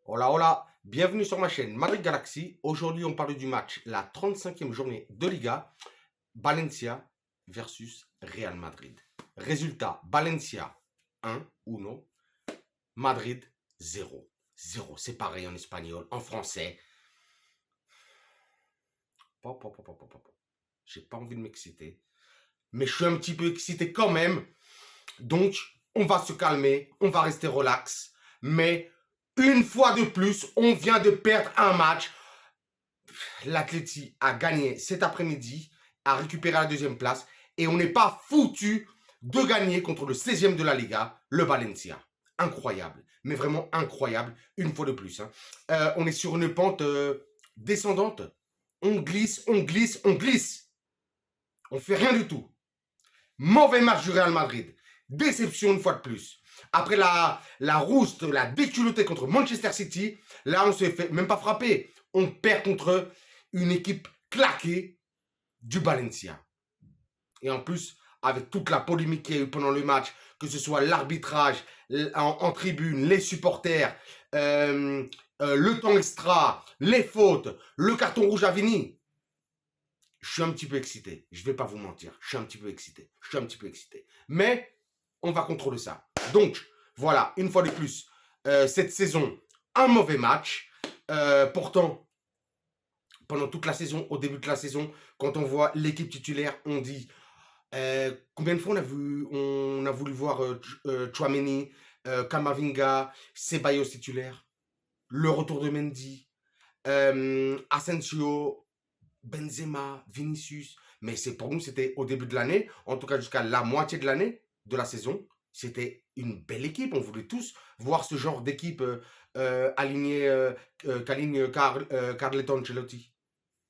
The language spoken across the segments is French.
Hola, hola, bienvenue sur ma chaîne Madrid Galaxy. Aujourd'hui, on parle du match, la 35e journée de Liga, Valencia versus Real Madrid. Résultat, Valencia 1, 1, Madrid 0. 0, c'est pareil en espagnol, en français. J'ai pas envie de m'exciter, mais je suis un petit peu excité quand même. Donc, on va se calmer, on va rester relax. Mais une fois de plus, on vient de perdre un match. L'Atleti a gagné cet après-midi, a récupéré la deuxième place et on n'est pas foutu de gagner contre le 16e de la Liga, le Valencia. Incroyable, mais vraiment incroyable, une fois de plus. On est sur une pente descendante. On glisse, on glisse, on glisse. On fait rien du tout. Mauvais match du Real Madrid. Déception une fois de plus. Après la rouste, la déculottée contre Manchester City, là on se fait même pas frapper. On perd contre une équipe claquée du Valencia. Et en plus, avec toute la polémique qu'il y a eu pendant le match, que ce soit l'arbitrage en tribune, les supporters, le temps extra, les fautes, le carton rouge à Vini, je suis un petit peu excité. Je ne vais pas vous mentir. Je suis un petit peu excité. Mais on va contrôler ça. Donc, voilà, une fois de plus, cette saison, un mauvais match. Pourtant, pendant toute la saison, au début de la saison, quand on voit l'équipe titulaire, on dit combien de fois on a voulu voir Tchouaméni, Kamavinga, Ceballos titulaire, le retour de Mendy, Asensio, Benzema, Vinicius. Mais c'est pour nous, c'était au début de l'année, en tout cas jusqu'à la moitié de l'année, de la saison. C'était une belle équipe. On voulait tous voir ce genre d'équipe qu'aligne Carleton Ancelotti.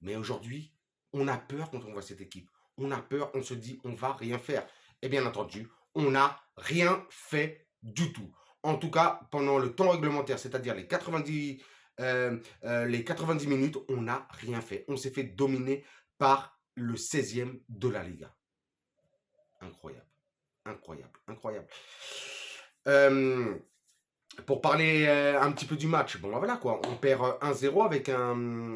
Mais aujourd'hui, on a peur quand on voit cette équipe. On a peur, on se dit, on va rien faire. Et bien entendu, on n'a rien fait du tout. En tout cas, pendant le temps réglementaire, c'est-à-dire les 90 minutes, on n'a rien fait. On s'est fait dominer par le 16e de la Liga. Incroyable. Incroyable. Incroyable. Pour parler un petit peu du match, bon voilà quoi, on perd 1-0 avec un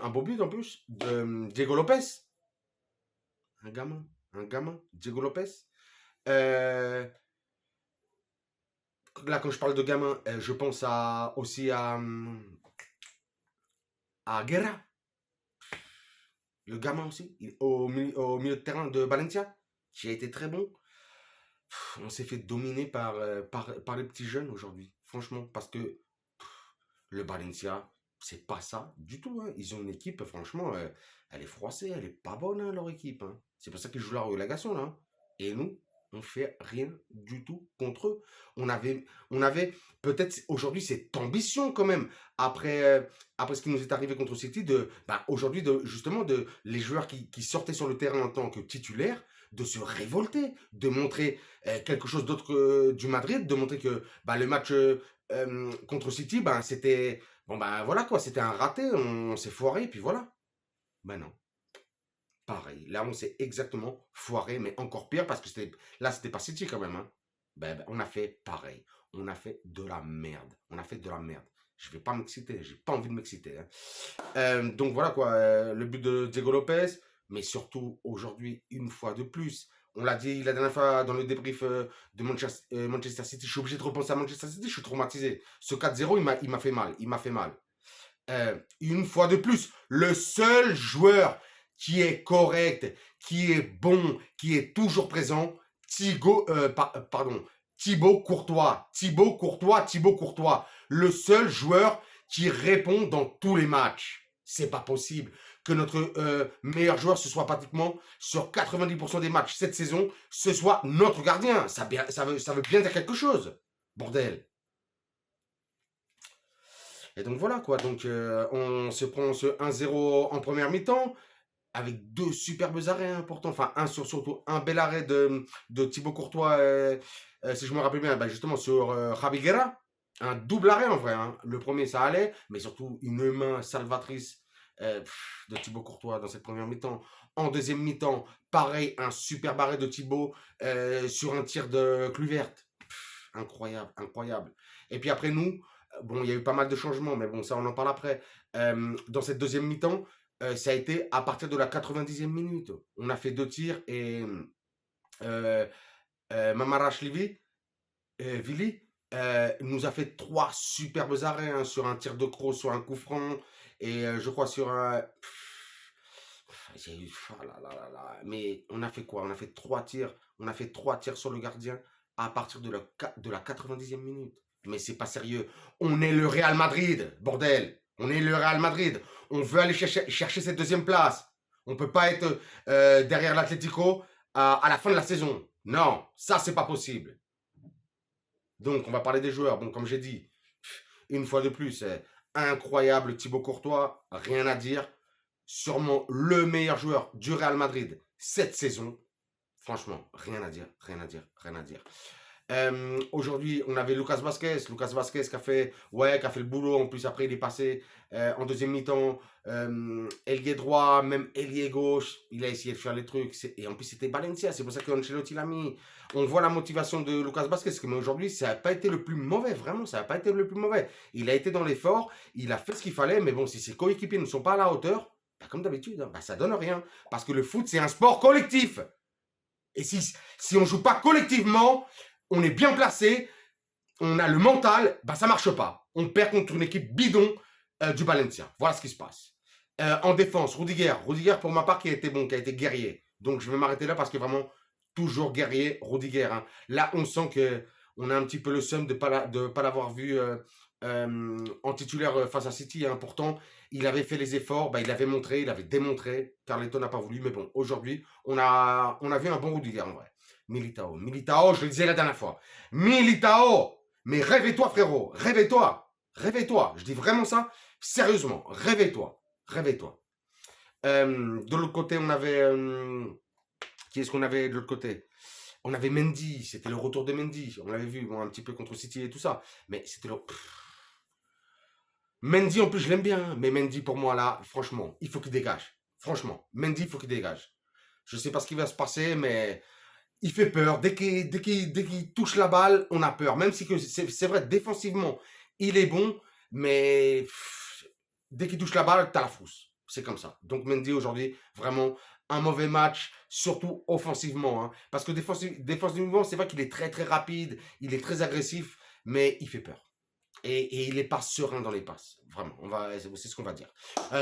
beau but en plus de Diego Lopez. Un gamin, Diego Lopez. Là quand je parle de gamin, je pense aussi à Guerra. Le gamin aussi, au milieu de terrain de Valencia, qui a été très bon. On s'est fait dominer par les petits jeunes aujourd'hui, franchement, parce que le Valencia, c'est pas ça du tout. Hein. Ils ont une équipe, franchement, elle est froissée, elle est pas bonne, hein, leur équipe. Hein. C'est pour ça qu'ils jouent la relégation, là. Hein. Et nous, on fait rien du tout contre eux. On avait peut-être aujourd'hui cette ambition quand même, après ce qui nous est arrivé contre City, aujourd'hui, justement, les joueurs qui sortaient sur le terrain en tant que titulaires, de se révolter, de montrer quelque chose d'autre que du Madrid, de montrer que le match contre City, c'était voilà quoi, c'était un raté, on s'est foiré, puis voilà. Ben non, pareil. Là, on s'est exactement foiré, mais encore pire parce que c'était pas City quand même. Hein. On a fait pareil. On a fait de la merde. On a fait de la merde. Je vais pas m'exciter, j'ai pas envie de m'exciter. Hein. Donc voilà quoi, le but de Diego Lopez, mais surtout aujourd'hui, une fois de plus, on l'a dit la dernière fois dans le débrief de Manchester City, je suis obligé de repenser à Manchester City, je suis traumatisé. Ce 4-0, il m'a fait mal, une fois de plus, le seul joueur qui est correct, qui est bon, qui est toujours présent, Thibaut Courtois. Thibaut Courtois. Le seul joueur qui répond dans tous les matchs. C'est pas possible que notre meilleur joueur, ce soit pratiquement sur 90% des matchs cette saison, ce soit notre gardien. Ça veut bien dire quelque chose. Bordel. Et donc voilà quoi. Donc on se prend ce 1-0 en première mi-temps avec deux superbes arrêts importants. Enfin, surtout un bel arrêt de Thibaut Courtois, si je me rappelle bien, justement sur Javi Guerra. Un double arrêt en vrai. Hein. Le premier, ça allait, mais surtout une main salvatrice de Thibaut Courtois dans cette première mi-temps. En deuxième mi-temps, pareil, un super arrêt de Thibaut sur un tir de Kluivert. Incroyable, incroyable. Et puis après nous, bon, il y a eu pas mal de changements, mais bon, ça, on en parle après. Dans cette deuxième mi-temps, ça a été à partir de la 90e minute. On a fait 2 tirs et euh, Mamarashvili Vili nous a fait 3 superbes arrêts hein, sur un tir de croc, sur un coup franc et je crois sur un... Oh là là là là. Mais on a fait quoi? On a fait 3 tirs. On a fait 3 tirs sur le gardien à partir de la 90e minute. Mais c'est pas sérieux. On est le Real Madrid, bordel. On est le Real Madrid. On veut aller chercher cette deuxième place. On peut pas être derrière l'Atlético à la fin de la saison. Non, ça c'est pas possible. Donc on va parler des joueurs. Bon, comme j'ai dit, une fois de plus, incroyable Thibaut Courtois, rien à dire. Sûrement le meilleur joueur du Real Madrid cette saison. Franchement, rien à dire, rien à dire, rien à dire. Aujourd'hui, on avait Lucas Vazquez qui a fait, qui a fait le boulot. En plus, après, il est passé en deuxième mi-temps. Ailier droit, même ailier gauche. Il a essayé de faire les trucs. Et en plus, c'était Valencia. C'est pour ça qu'Ancelotti l'a mis. On voit la motivation de Lucas Vazquez. Mais aujourd'hui, ça n'a pas été le plus mauvais. Vraiment, ça n'a pas été le plus mauvais. Il a été dans l'effort. Il a fait ce qu'il fallait. Mais bon, si ses coéquipiers ne sont pas à la hauteur, bah, comme d'habitude, hein, bah, ça donne rien. Parce que le foot, c'est un sport collectif. Et si on ne joue pas collectivement, on est bien placé, on a le mental, bah ça marche pas. On perd contre une équipe bidon du Valencia. Voilà ce qui se passe. En défense, Rudiger pour ma part qui a été bon, qui a été guerrier. Donc je vais m'arrêter là parce que vraiment, toujours guerrier, Rudiger. Hein. Là, on sent qu'on a un petit peu le seum de pas l'avoir vu en titulaire face à City. Hein. Pourtant, il avait fait les efforts, bah, il avait montré, il avait démontré. Carleton n'a pas voulu, mais bon, aujourd'hui, on a vu un bon Rudiger en vrai. Militao, je le disais la dernière fois. Militao, mais réveille-toi frérot, réveille-toi, je dis vraiment ça, sérieusement, réveille-toi. De l'autre côté, on avait... qui est-ce qu'on avait de l'autre côté? On avait Mendy, c'était le retour de Mendy. On l'avait vu bon, un petit peu contre City et tout ça. Mais c'était le... Mendy, en plus, je l'aime bien. Mais Mendy, pour moi, là, franchement, il faut qu'il dégage. Franchement, Mendy, il faut qu'il dégage. Je ne sais pas ce qui va se passer, mais il fait peur. Dès qu'il touche la balle, on a peur. Même si c'est vrai, défensivement, il est bon. Mais dès qu'il touche la balle, t'as la frousse. C'est comme ça. Donc Mendy, aujourd'hui, vraiment un mauvais match, surtout offensivement. Hein. Parce que défensivement, c'est vrai qu'il est très, très rapide. Il est très agressif. Mais il fait peur. Et il n'est pas serein dans les passes. Vraiment, c'est ce qu'on va dire.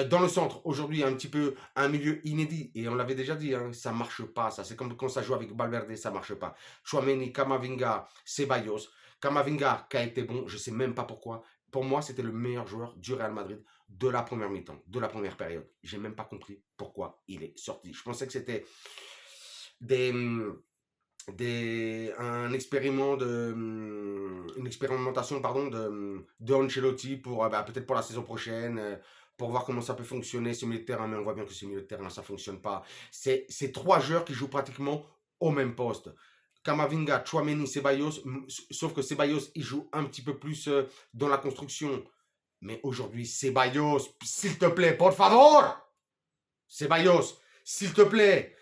Dans le centre, aujourd'hui, un petit peu un milieu inédit. Et on l'avait déjà dit, hein, ça ne marche pas. Ça, c'est comme quand ça joue avec Valverde, ça ne marche pas. Tchouaméni, Camavinga, Ceballos. Camavinga qui a été bon, je ne sais même pas pourquoi. Pour moi, c'était le meilleur joueur du Real Madrid de la première mi-temps, de la première période. Je n'ai même pas compris pourquoi il est sorti. Je pensais que c'était une expérimentation de Ancelotti pour peut-être pour la saison prochaine, pour voir comment ça peut fonctionner ce milieu de terrain, mais on voit bien que ce milieu de terrain ça fonctionne pas. C'est 3 joueurs qui jouent pratiquement au même poste. Camavinga, Tchouaméni, Ceballos, sauf que Ceballos il joue un petit peu plus dans la construction. Mais aujourd'hui, Ceballos, s'il te plaît, por favor, Ceballos, s'il te plaît.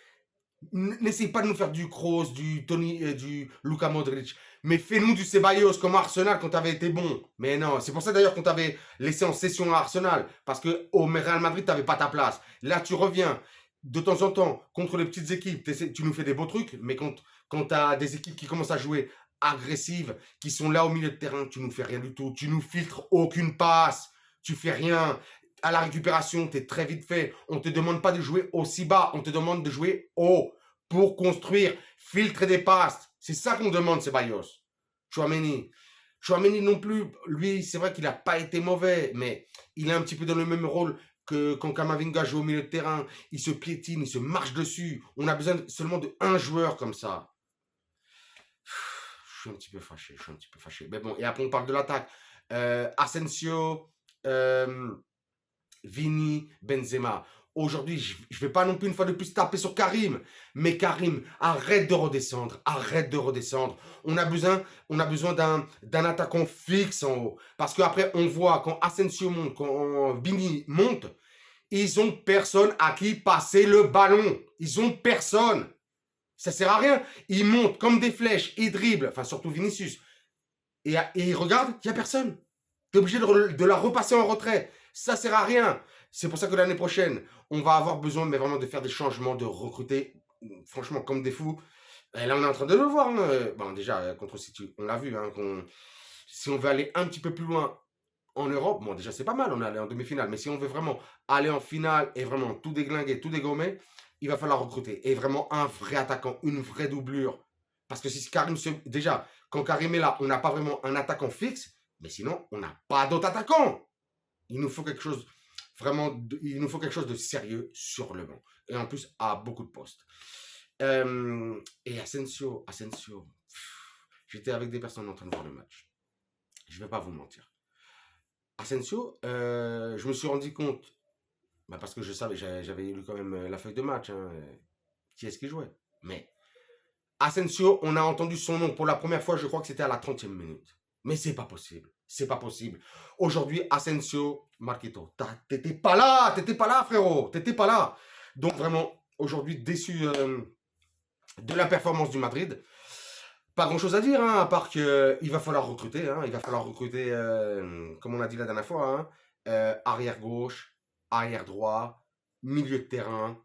N'essaye pas de nous faire du Kroos, du Tony, du Luka Modric. Mais fais-nous du Ceballos comme Arsenal quand t'avais été bon. Mais non, c'est pour ça d'ailleurs qu'on t'avait laissé en session à Arsenal. Parce qu'au Real Madrid, t'avais pas ta place. Là, tu reviens de temps en temps contre les petites équipes. Tu nous fais des beaux trucs. Mais quand t'as des équipes qui commencent à jouer agressives, qui sont là au milieu de terrain, tu nous fais rien du tout. Tu nous filtres aucune passe. Tu fais rien. À la récupération, tu es très vite fait. On ne te demande pas de jouer aussi bas, on te demande de jouer haut pour construire, filtrer des passes. C'est ça qu'on demande, Ceballos. Tchouaméni non plus, lui, c'est vrai qu'il n'a pas été mauvais, mais il est un petit peu dans le même rôle que quand Camavinga joue au milieu de terrain. Il se piétine, il se marche dessus. On a besoin seulement d'un joueur comme ça. Je suis un petit peu fâché, Mais bon, et après on parle de l'attaque. Asensio... Vini, Benzema. Aujourd'hui, je ne vais pas non plus une fois de plus taper sur Karim. Mais Karim, arrête de redescendre. On a besoin d'un attaquant fixe en haut. Parce qu'après, on voit quand Asensio monte, quand Vini monte, ils ont personne à qui passer le ballon. Ils ont personne. Ça sert à rien. Ils montent comme des flèches, ils dribblent. Enfin, surtout Vinicius. Et ils regardent, il n'y a personne. Tu es obligé de la repasser en retrait. Ça sert à rien. C'est pour ça que l'année prochaine, on va avoir besoin, mais vraiment de faire des changements, de recruter, franchement, comme des fous. Et là, on est en train de le voir. Hein. Bon, déjà, contre City, on l'a vu. Hein, si on veut aller un petit peu plus loin en Europe, bon, déjà, c'est pas mal, on est allé en demi-finale. Mais si on veut vraiment aller en finale et vraiment tout déglinguer, tout dégommer, il va falloir recruter. Et vraiment un vrai attaquant, une vraie doublure. Parce que si Karim déjà, quand Karim est là, on n'a pas vraiment un attaquant fixe. Mais sinon, on n'a pas d'autre attaquant. Il nous faut quelque chose il nous faut quelque chose de sérieux sur le banc. Et en plus, à beaucoup de postes. Et Asensio, j'étais avec des personnes en train de voir le match. Je ne vais pas vous mentir. Asensio, je me suis rendu compte, parce que je savais, j'avais lu quand même la feuille de match, hein, qui est-ce qui jouait. Mais Asensio, on a entendu son nom pour la première fois, je crois que c'était à la 30e minute. Mais c'est pas possible. C'est pas possible. Aujourd'hui, Asensio, Marquito, t'étais pas là, frérot. T'étais pas là. Donc vraiment, aujourd'hui, déçu de la performance du Madrid. Pas grand chose à dire, hein, à part qu'il va falloir recruter. Hein, il va falloir recruter, comme on a dit la dernière fois, hein, arrière gauche, arrière droit, milieu de terrain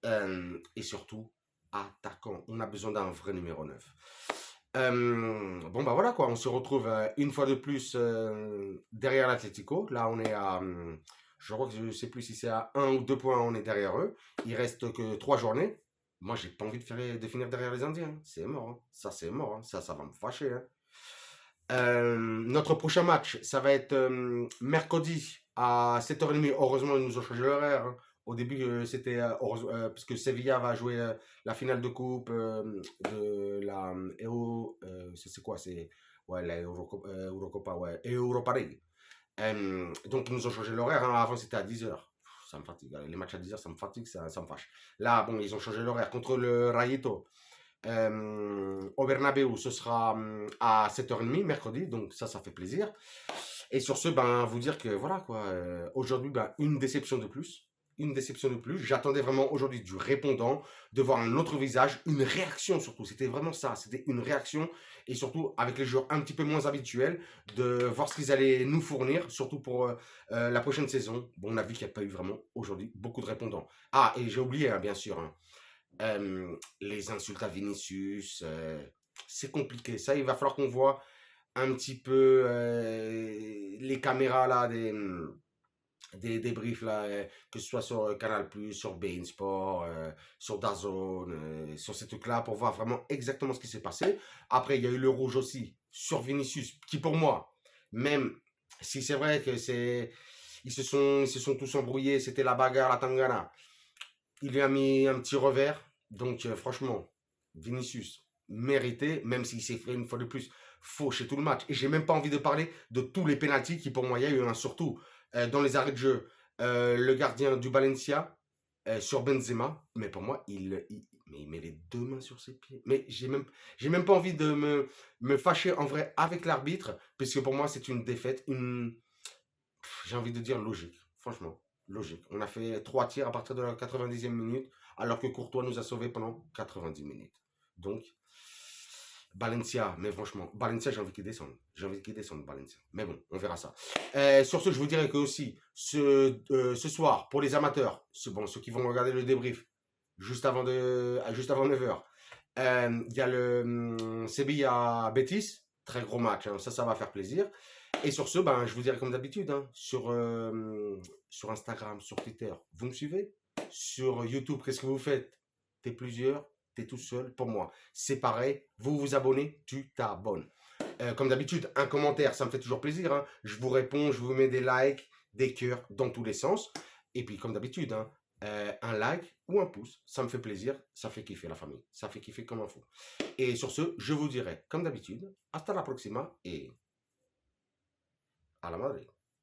et surtout attaquant. On a besoin d'un vrai numéro 9. Bon, bah voilà quoi, on se retrouve une fois de plus derrière l'Atlético. Là, on est à. Je crois que je ne sais plus si c'est à 1 ou 2 points, on est derrière eux. Il reste que 3 journées. Moi, j'ai pas envie de finir derrière les Indiens. C'est mort. Hein. Ça, c'est mort. Hein. Ça va me fâcher. Hein. Notre prochain match, ça va être mercredi à 7h30. Heureusement, ils nous ont changé l'horaire. Hein. Au début, c'était parce que Sevilla va jouer la finale de coupe de la c'est quoi? C'est ouais, la Eurocopa, ouais, et Europa League. Donc, ils nous ont changé l'horaire. Hein. Avant, c'était à 10h. Ça me fatigue. Les matchs à 10h, ça me fatigue, ça me fâche. Là, bon, ils ont changé l'horaire. Contre le Rayito, au Bernabeu, ce sera à 7h30, mercredi. Donc, ça fait plaisir. Et sur ce, vous dire que voilà, quoi. Aujourd'hui, une déception de plus. Une déception de plus. J'attendais vraiment aujourd'hui du répondant, de voir un autre visage, une réaction surtout. C'était vraiment ça. C'était une réaction. Et surtout, avec les joueurs un petit peu moins habituels, de voir ce qu'ils allaient nous fournir, surtout pour la prochaine saison. Bon, on a vu qu'il n'y a pas eu vraiment aujourd'hui beaucoup de répondants. Ah, et j'ai oublié, hein, bien sûr, hein, les insultes à Vinicius. C'est compliqué. Ça, il va falloir qu'on voit un petit peu les caméras là des débriefs là, que ce soit sur Canal+, sur beIN Sport, sur DAZN, sur ces trucs-là, pour voir vraiment exactement ce qui s'est passé. Après, il y a eu le rouge aussi sur Vinicius, qui pour moi, même si c'est vrai que ils se sont tous embrouillés, c'était la bagarre, la tangana, il lui a mis un petit revers. Donc franchement, Vinicius mérité, même s'il s'est fait une fois de plus faucher tout le match. Et j'ai même pas envie de parler de tous les pénaltys qui pour moi, il y a eu un surtout dans les arrêts de jeu, le gardien du Valencia sur Benzema, mais pour moi, il met les deux mains sur ses pieds. Mais j'ai même pas envie de me fâcher en vrai avec l'arbitre, puisque pour moi, c'est une défaite, j'ai envie de dire logique, franchement, logique. On a fait 3 tirs à partir de la 90e minute, alors que Courtois nous a sauvés pendant 90 minutes. Donc, Valencia, mais franchement, Valencia, j'ai envie qu'il descende. J'ai envie qu'il descende, Valencia. Mais bon, on verra ça. Sur ce, je vous dirais que aussi, ce soir, pour les amateurs, ceux qui vont regarder le débrief juste avant 9h, il y a le Sevilla Betis, très gros match, hein, ça va faire plaisir. Et sur ce, je vous dirais comme d'habitude, hein, sur Instagram, sur Twitter, vous me suivez. Sur YouTube, qu'est-ce que vous faites? T'es plusieurs, t'es tout seul. Pour moi, c'est pareil. Vous vous abonnez, tu t'abonnes. Comme d'habitude, un commentaire, ça me fait toujours plaisir. Hein. Je vous réponds, je vous mets des likes, des cœurs dans tous les sens. Et puis, comme d'habitude, hein, un like ou un pouce, ça me fait plaisir. Ça fait kiffer la famille. Ça fait kiffer comme un fou. Et sur ce, je vous dirai, comme d'habitude, hasta la próxima et à la Madrid.